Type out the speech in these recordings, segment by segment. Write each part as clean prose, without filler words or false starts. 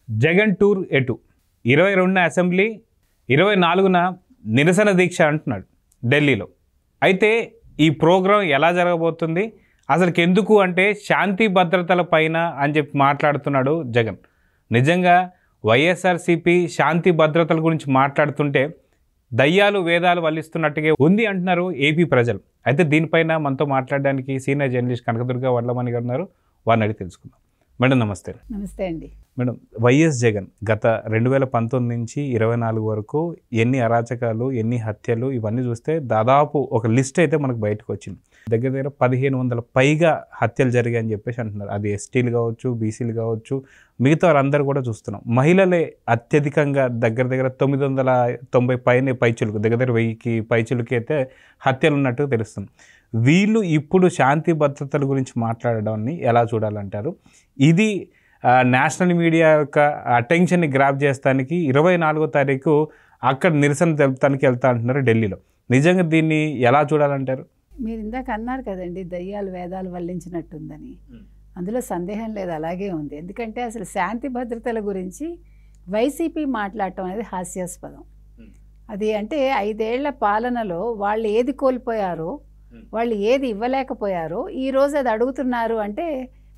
Jagan tour ఎటు 22న assembly 24న నిరసన దీక్ష అంటున్నాడు ఢిల్లీలో. అయితే ఈ ప్రోగ్రాం ఎలా జరగబోతుంది, అసలుకి ఎందుకు అంటే శాంతి భద్రతల పైన అని చెప్పి మాట్లాడుతున్నాడు జగన్. నిజంగా వైఎస్ఆర్సీపీ శాంతి భద్రతల గురించి మాట్లాడుతుంటే దయ్యాలు వేదాలు వల్లిస్తున్నట్టుగా ఉంది అంటున్నారు ఏపీ ప్రజలు. అయితే దీనిపైన మనతో మాట్లాడడానికి సీనియర్ జర్నలిస్ట్ కనకదుర్గ వడ్లమణి గారు ఉన్నారు. వారిని అడిగి తెలుసుకుందాం. మేడం నమస్తే. నమస్తే అండి. మేడం, వైఎస్ జగన్ గత 2019 నుంచి 24 వరకు ఎన్ని అరాచకాలు, ఎన్ని హత్యలు, ఇవన్నీ చూస్తే దాదాపు ఒక లిస్ట్ అయితే మనకు బయటకు వచ్చింది. దగ్గర దగ్గర 1500 పైగా హత్యలు జరిగాయని చెప్పేసి అంటున్నారు. అది ఎస్టీలు కావచ్చు, బీసీలు కావచ్చు, మిగతా వారందరూ కూడా చూస్తున్నాం. మహిళలే అత్యధికంగా దగ్గర దగ్గర 990 పైనే పైచులకు, దగ్గర దగ్గర 1000కి పైచులకి అయితే హత్యలు ఉన్నట్టు తెలుస్తుంది. వీళ్ళు ఇప్పుడు శాంతి భద్రతల గురించి మాట్లాడడాన్ని ఎలా చూడాలంటారు? ఇది నేషనల్ మీడియా యొక్క అటెన్షన్ని గ్రాప్ చేస్తానికి 24వ తారీఖు అక్కడ నిరసన తెలుపడానికి వెళ్తా అంటున్నారు ఢిల్లీలో. నిజంగా దీన్ని ఎలా చూడాలంటారు? మీరు ఇందాక అన్నారు కదండి, దయ్యాలు వేదాలు వల్లించినట్టుందని. అందులో సందేహం లేదు, అలాగే ఉంది. ఎందుకంటే అసలు శాంతి భద్రతల గురించి వైసీపీ మాట్లాడటం అనేది హాస్యాస్పదం. అది అంటే 5 ఏళ్ల పాలనలో వాళ్ళు ఏది కోల్పోయారో, వాళ్ళు ఏది ఇవ్వలేకపోయారో ఈరోజు అది అడుగుతున్నారు అంటే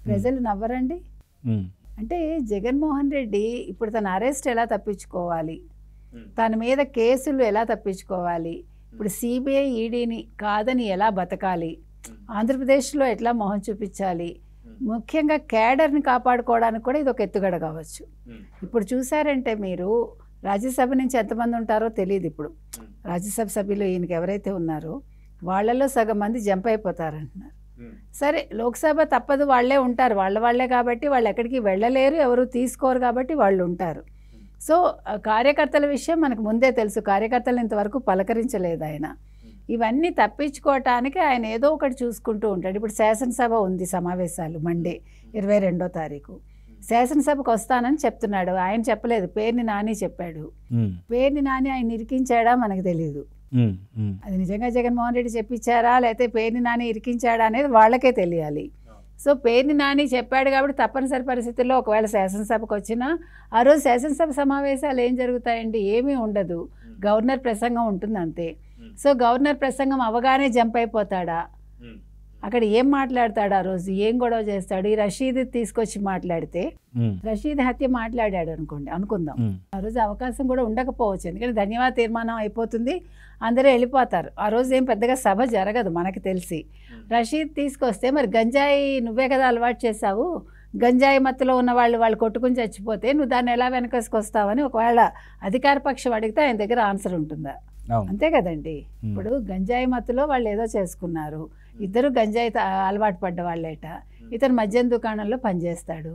ప్రజలు నవ్వరండి. అంటే జగన్మోహన్ రెడ్డి ఇప్పుడు తన అరెస్ట్ ఎలా తప్పించుకోవాలి, తన మీద కేసులు ఎలా తప్పించుకోవాలి, ఇప్పుడు సిబిఐ ఈడీని కాదని ఎలా బతకాలి, ఆంధ్రప్రదేశ్లో ఎట్లా మొహం చూపించాలి, ముఖ్యంగా కేడర్ని కాపాడుకోవడానికి కూడా ఇది ఒక ఎత్తుగడ కావచ్చు. ఇప్పుడు చూసారంటే మీరు రాజ్యసభ నుంచి ఎంతమంది ఉంటారో తెలియదు. ఇప్పుడు రాజ్యసభ సభ్యులు ఈయనకి ఎవరైతే ఉన్నారో వాళ్ళల్లో సగం మంది జంప్ అయిపోతారంటున్నారు. సరే, లోక్సభ తప్పదు, వాళ్ళే ఉంటారు, వాళ్ళే కాబట్టి వాళ్ళు ఎక్కడికి వెళ్ళలేరు, ఎవరు తీసుకోరు కాబట్టి వాళ్ళు ఉంటారు. సో కార్యకర్తల విషయం మనకు ముందే తెలుసు, కార్యకర్తలు ఇంతవరకు పలకరించలేదు ఆయన. ఇవన్నీ తప్పించుకోవటానికి ఆయన ఏదో ఒకటి చూసుకుంటూ ఉంటాడు. ఇప్పుడు శాసనసభ ఉంది, సమావేశాలు మండే 22వ తారీఖు శాసనసభకు వస్తానని చెప్తున్నాడు. ఆయన చెప్పలేదు, పేర్ని నాని చెప్పాడు. పేర్ని నాని ఆయన ఇరికించాడా మనకు తెలియదు. అది నిజంగా జగన్మోహన్ రెడ్డి చెప్పించారా లేకపోతే పేర్ని నాని ఇరికించాడా అనేది వాళ్ళకే తెలియాలి. సో పేర్ని నాని చెప్పాడు కాబట్టి తప్పనిసరి పరిస్థితుల్లో ఒకవేళ శాసనసభకు వచ్చినా ఆ రోజు శాసనసభ సమావేశాలు ఏం జరుగుతాయండి? ఏమీ ఉండదు, గవర్నర్ ప్రసంగం ఉంటుంది అంతే. సో గవర్నర్ ప్రసంగం అవగానే జంప్ అయిపోతాడా? అక్కడ ఏం మాట్లాడతాడు? ఆ రోజు ఏం గొడవ చేస్తాడు? ఈ రషీద్ తీసుకొచ్చి మాట్లాడితే, రషీద్ హత్య మాట్లాడాడు అనుకుందాం, ఆ రోజు అవకాశం కూడా ఉండకపోవచ్చు. ఎందుకంటే ధన్యవాద తీర్మానం అయిపోతుంది, అందరూ వెళ్ళిపోతారు. ఆ రోజు ఏం పెద్దగా సభ జరగదు మనకు తెలిసి. రషీద్ తీసుకొస్తే మరి గంజాయి నువ్వే కదా అలవాటు చేసావు, గంజాయి మత్తులో ఉన్న వాళ్ళు కొట్టుకుని చచ్చిపోతే నువ్వు దాన్ని ఎలా వెనకేసుకొస్తావని ఒకవేళ అధికార పక్షం అడిగితే ఆయన దగ్గర ఆన్సర్ ఉంటుందా? అంతే కదండి. ఇప్పుడు గంజాయి మత్తులో వాళ్ళు ఏదో చేసుకున్నారు, ఇద్దరు గంజాయి అలవాటు పడ్డ వాళ్ళేట, ఇతను మద్యం దుకాణంలో పనిచేస్తాడు.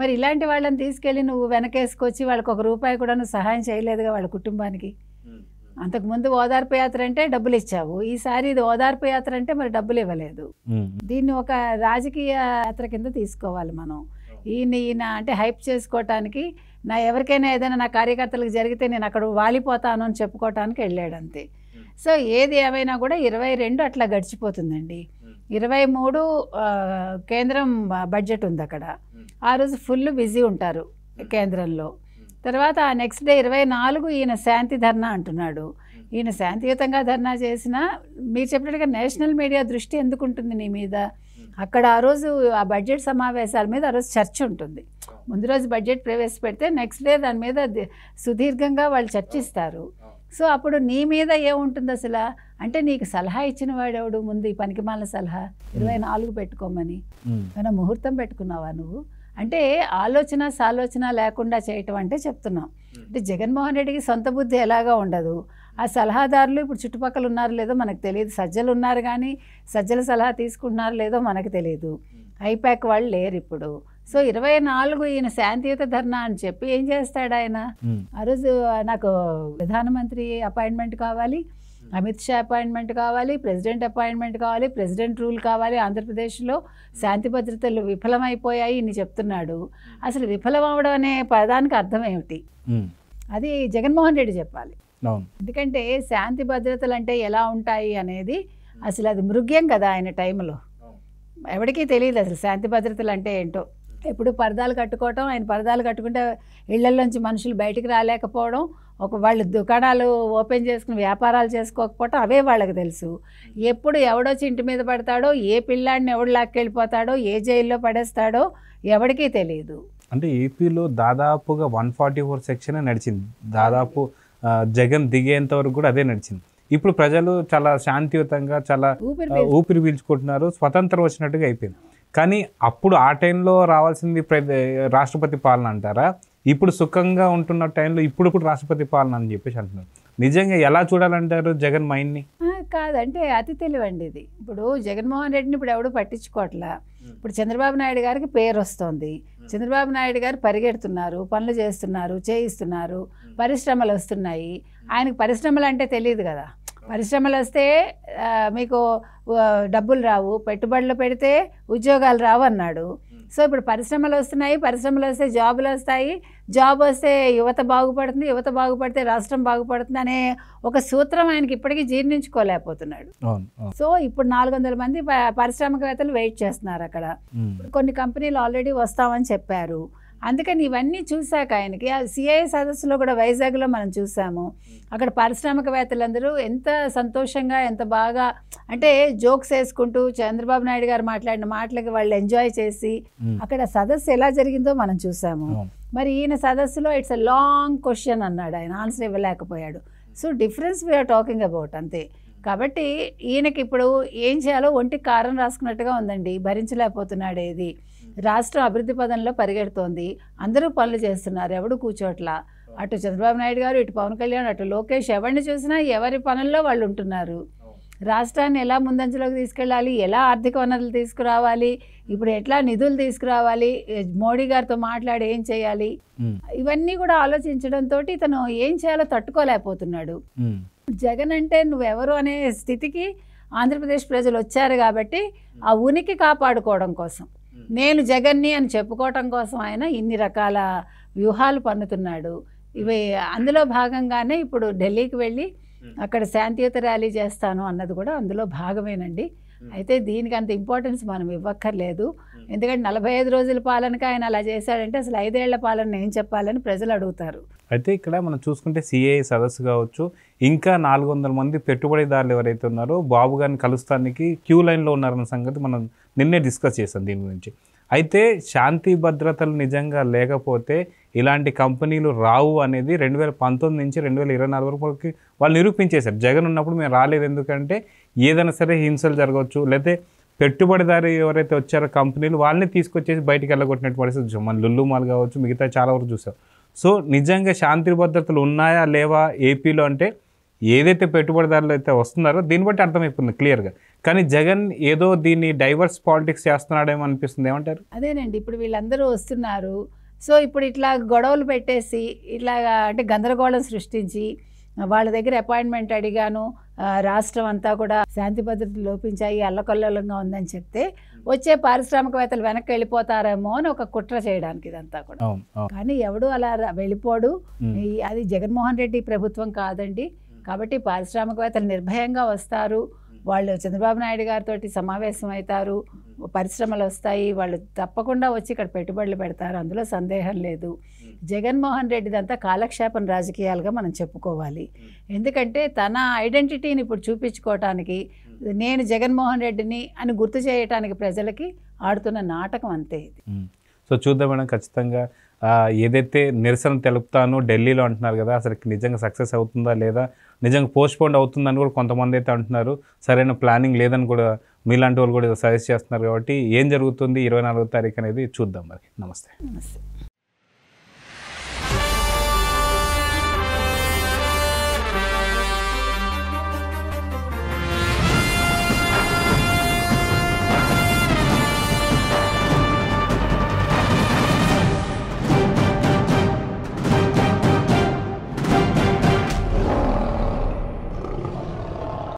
మరి ఇలాంటి వాళ్ళని తీసుకెళ్ళి నువ్వు వెనకేసుకొచ్చి వాళ్ళకి ₹1 కూడా నువ్వు సహాయం చేయలేదుగా వాళ్ళ కుటుంబానికి. అంతకుముందు ఓదార్పు యాత్ర అంటే డబ్బులు ఇచ్చావు, ఈసారి ఇది ఓదార్పు యాత్ర అంటే మరి డబ్బులు ఇవ్వలేదు. దీన్ని ఒక రాజకీయ యాత్ర కింద తీసుకోవాలి మనం. ఈయన అంటే హైప్ చేసుకోవటానికి, ఎవరికైనా ఏదైనా నా కార్యకర్తలకు జరిగితే నేను అక్కడ వాలిపోతాను అని చెప్పుకోవటానికి వెళ్ళాడు అంతే. సో ఏది ఏమైనా కూడా 22 అట్లా గడిచిపోతుందండి. 23 కేంద్రం బడ్జెట్ ఉంది అక్కడ, ఆ రోజు ఫుల్ బిజీ ఉంటారు కేంద్రంలో. తర్వాత నెక్స్ట్ డే 24 ఈయన శాంతి ధర్నా అంటున్నాడు. ఈయన శాంతియుతంగా ధర్నా చేసినా మీరు చెప్పినట్టుగా నేషనల్ మీడియా దృష్టి ఎందుకు ఉంటుంది నీ మీద? అక్కడ ఆ రోజు ఆ బడ్జెట్ సమావేశాల మీద ఆ రోజు చర్చ ఉంటుంది. ముందు రోజు బడ్జెట్ ప్రవేశపెడితే నెక్స్ట్ డే దాని మీద సుదీర్ఘంగా వాళ్ళు చర్చిస్తారు. సో అప్పుడు నీ మీద ఏముంటుంది అసలు? అంటే నీకు సలహా ఇచ్చిన వాడెవడు? ముందు ఈ పనికిమాలిన సలహా 24 పెట్టుకోమని ఏమైనా ముహూర్తం పెట్టుకున్నావా నువ్వు? అంటే సాలోచన లేకుండా చేయటం అంటే చెప్తున్నాం. అంటే జగన్మోహన్ రెడ్డికి సొంత బుద్ధి ఎలాగా ఉండదు. ఆ సలహాదారులు ఇప్పుడు చుట్టుపక్కల ఉన్నారు లేదో మనకు తెలియదు, సజ్జలు ఉన్నారు కానీ సజ్జల సలహా తీసుకుంటున్నారు లేదో మనకు తెలియదు. ఐపాక్ వాళ్ళు లేరు ఇప్పుడు. సో 24 ఈయన శాంతియుత ధర్నా అని చెప్పి ఏం చేస్తాడు ఆయన? ఆ రోజు నాకు ప్రధానమంత్రి అపాయింట్మెంట్ కావాలి, అమిత్ షా అపాయింట్మెంట్ కావాలి, ప్రెసిడెంట్ అపాయింట్మెంట్ కావాలి, ప్రెసిడెంట్ రూల్ కావాలి, ఆంధ్రప్రదేశ్లో శాంతి భద్రతలు విఫలమైపోయాయి ఇన్ని చెప్తున్నాడు. అసలు విఫలం అవడం అనే పదానికి అర్థం ఏమిటి? అది జగన్మోహన్ రెడ్డి చెప్పాలి. ఎందుకంటే శాంతి భద్రతలు అంటే ఎలా ఉంటాయి అనేది అసలు అది మృగ్యం కదా ఆయన టైంలో. ఎవరికీ తెలియదు అసలు శాంతి భద్రతలు అంటే ఏంటో. ఎప్పుడు పరదాలు కట్టుకోవటం, ఆయన పరదాలు కట్టుకుంటే ఇళ్లలోంచి మనుషులు బయటికి రాలేకపోవడం, వాళ్ళు దుకాణాలు ఓపెన్ చేసుకుని వ్యాపారాలు చేసుకోకపోవటం అవే వాళ్ళకి తెలుసు. ఎప్పుడు ఎవడొచ్చి ఇంటి మీద పడతాడో, ఏ పిల్లాడిని ఎవడు లాక్కెళ్ళిపోతాడో, ఏ జైల్లో పడేస్తాడో ఎవరికీ తెలియదు. అంటే ఏపీలో దాదాపుగా 144 సెక్షన్ నడిచింది. దాదాపు జగన్ దిగేంత వరకు కూడా అదే నడిచింది. ఇప్పుడు ప్రజలు చాలా శాంతియుతంగా చాలా ఊపిరి పీల్చుకుంటున్నారు, స్వతంత్రం వచ్చినట్టుగా అయిపోయింది. కానీ అప్పుడు ఆ టైంలో రావాల్సింది రాష్ట్రపతి పాలన అంటారా? ఇప్పుడు సుఖంగా ఉంటున్న టైంలో ఇప్పుడు రాష్ట్రపతి పాలన అని చెప్పేసి అంటున్నారు. నిజంగా ఎలా చూడాలంటారు జగన్ మైండ్ని? కాదంటే అతి తెలివండి ఇది. ఇప్పుడు జగన్మోహన్ రెడ్డిని ఇప్పుడు ఎవడు పట్టించుకోవట్లా. ఇప్పుడు చంద్రబాబు నాయుడు గారికి పేరు వస్తుంది, చంద్రబాబు నాయుడు గారు పరిగెడుతున్నారు, పనులు చేస్తున్నారు, చేయిస్తున్నారు, పరిశ్రమలు వస్తున్నాయి. ఆయనకు పరిశ్రమలు అంటే తెలియదు కదా. పరిశ్రమలు వస్తే మీకు డబ్బులు రావు, పెట్టుబడులు పెడితే ఉద్యోగాలు రావు అన్నాడు. సో ఇప్పుడు పరిశ్రమలు వస్తున్నాయి, పరిశ్రమలు వస్తే జాబులు వస్తాయి, జాబ్ వస్తే యువత బాగుపడుతుంది, యువత బాగుపడితే రాష్ట్రం బాగుపడుతుంది అనే ఒక సూత్రం ఆయనకి ఇప్పటికీ జీర్ణించుకోలేకపోతున్నాడు. సో ఇప్పుడు 400 మంది పారిశ్రామికవేత్తలు వెయిట్ చేస్తున్నారు అక్కడ. కొన్ని కంపెనీలు ఆల్రెడీ వస్తామని చెప్పారు. అందుకని ఇవన్నీ చూశాక ఆయనకి సిఐ సదస్సులో కూడా వైజాగ్లో మనం చూసాము. అక్కడ పారిశ్రామికవేత్తలందరూ ఎంత సంతోషంగా, ఎంత బాగా అంటే జోక్స్ వేసుకుంటూ చంద్రబాబు నాయుడు గారు మాట్లాడిన మాటలకి వాళ్ళు ఎంజాయ్ చేసి అక్కడ సదస్సు ఎలా జరిగిందో మనం చూసాము. మరి ఈయన సదస్సులో ఇట్స్ ఎ లాంగ్ క్వశ్చన్ అన్నాడు, ఆయన ఆన్సర్ ఇవ్వలేకపోయాడు. So difference we are talking about అంతే. కాబట్టి ఈయనకి ఇప్పుడు ఏం చేయాలో ఒంటికి కారం రాసుకున్నట్టుగా ఉందండి. భరించలేకపోతున్నాడు. ఏది రాష్ట్రం అభివృద్ధి పదంలో పరిగెడుతోంది, అందరూ పనులు చేస్తున్నారు, ఎవడు కూర్చోట్లా. అటు చంద్రబాబు నాయుడు గారు, ఇటు పవన్ కళ్యాణ్, అటు లోకేష్, ఎవరిని చూసినా ఎవరి పనుల్లో వాళ్ళు ఉంటున్నారు. రాష్ట్రాన్ని ఎలా ముందంజలోకి తీసుకెళ్ళాలి, ఎలా ఆర్థిక వనరులు తీసుకురావాలి, ఇప్పుడు ఎట్లా నిధులు తీసుకురావాలి, మోడీ గారితో మాట్లాడి ఏం చేయాలి, ఇవన్నీ కూడా ఆలోచించడంతో ఇతను ఏం చేయాలో తట్టుకోలేకపోతున్నాడు. జగన్ అంటే నువ్వెవరు అనే స్థితికి ఆంధ్రప్రదేశ్ ప్రజలు వచ్చారు కాబట్టి ఆ ఉనికి కాపాడుకోవడం కోసం, నేను జగన్ని అని చెప్పుకోవటం కోసం ఆయన ఇన్ని రకాల వ్యూహాలు పన్నుతున్నాడు. ఇవి అందులో భాగంగానే ఇప్పుడు ఢిల్లీకి వెళ్ళి అక్కడ శాంతియుత ర్యాలీ చేస్తాను అన్నది కూడా అందులో భాగమేనండి. అయితే దీనికి అంత ఇంపార్టెన్స్ మనం ఇవ్వక్కర్లేదు. ఎందుకంటే 45 రోజుల పాలనకి ఆయన అలా చేశాడంటే అసలు 5 ఏళ్ల పాలన ఏం చెప్పాలని ప్రజలు అడుగుతారు. అయితే ఇక్కడ మనం చూసుకుంటే సిఐ సదస్సు కావచ్చు, ఇంకా 400 మంది పెట్టుబడిదారులు ఎవరైతే ఉన్నారో బాబు గారిని కలుస్తానికి క్యూ లైన్లో ఉన్నారన్న సంగతి మనం నిన్నే డిస్కస్ చేస్తాం దీని గురించి. అయితే శాంతి భద్రతలు నిజంగా లేకపోతే ఇలాంటి కంపెనీలు రావు అనేది 2019 నుంచి 2024 వరకు వాళ్ళు నిరూపించేశారు. జగన్ ఉన్నప్పుడు మేము రాలేదు, ఎందుకంటే ఏదైనా సరే హింసలు జరగవచ్చు, లేకపోతే పెట్టుబడిదారు ఎవరైతే వచ్చారో కంపెనీలు వాళ్ళని తీసుకొచ్చేసి బయటికి వెళ్ళగొట్టినట్టు పరిస్థితి చూసాం. మన లుల్లు మాల్ కావచ్చు, మిగతా చాలా వరకు చూసాం. సో నిజంగా శాంతి భద్రతలు ఉన్నాయా లేవా ఏపీలో అంటే ఏదైతే పెట్టుబడిదారులు అయితే వస్తున్నారో దీన్ని బట్టి అర్థమైపోతుంది క్లియర్గా. కానీ జగన్ ఏదో దీన్ని డైవర్స్ పాలిటిక్స్ చేస్తున్నాడేమో అనిపిస్తుంది. ఏమంటారు? అదేనండి, ఇప్పుడు వీళ్ళందరూ వస్తున్నారు. సో ఇప్పుడు ఇట్లా గొడవలు పెట్టేసి ఇట్లాగా అంటే గందరగోళం సృష్టించి వాళ్ళ దగ్గర అపాయింట్మెంట్ అడిగాను, రాష్ట్రం అంతా కూడా శాంతి భద్రతలు లోపించాయి, అల్లకల్లోలంగా ఉందని చెప్తే వచ్చే పారిశ్రామికవేత్తలు వెనక్కి వెళ్ళిపోతారేమో అని ఒక కుట్ర చేయడానికి ఇదంతా కూడా. కానీ ఎవడు అలా వెళ్ళిపోడు. అది జగన్మోహన్ రెడ్డి ప్రభుత్వం కాదండి. కాబట్టి పారిశ్రామికవేత్తలు నిర్భయంగా వస్తారు, వాళ్ళు చంద్రబాబు నాయుడు గారితో సమావేశం అవుతారు, పరిశ్రమలు వస్తాయి, వాళ్ళు తప్పకుండా వచ్చి ఇక్కడ పెట్టుబడులు పెడతారు, అందులో సందేహం లేదు. జగన్మోహన్ రెడ్డిదంతా కాలక్షేపం రాజకీయాలుగా మనం చెప్పుకోవాలి. ఎందుకంటే తన ఐడెంటిటీని ఇప్పుడు చూపించుకోవటానికి, నేను జగన్మోహన్ రెడ్డిని అని గుర్తు చేయటానికి ప్రజలకి ఆడుతున్న నాటకం అంతే ఇది. సో చూద్దాం మేడం, ఖచ్చితంగా ఏదైతే నిరసన తెలుపుతానో ఢిల్లీలో అంటున్నారు కదా, అసలు నిజంగా సక్సెస్ అవుతుందా లేదా, నిజంగా పోస్ట్పోన్ అవుతుందని కూడా కొంతమంది అయితే అంటున్నారు. సరైన ప్లానింగ్ లేదని కూడా మీలాంటి వాళ్ళు కూడా సజెస్ట్ చేస్తున్నారు. కాబట్టి ఏం జరుగుతుంది 24వ తారీఖు అనేది చూద్దాం. మరి నమస్తే.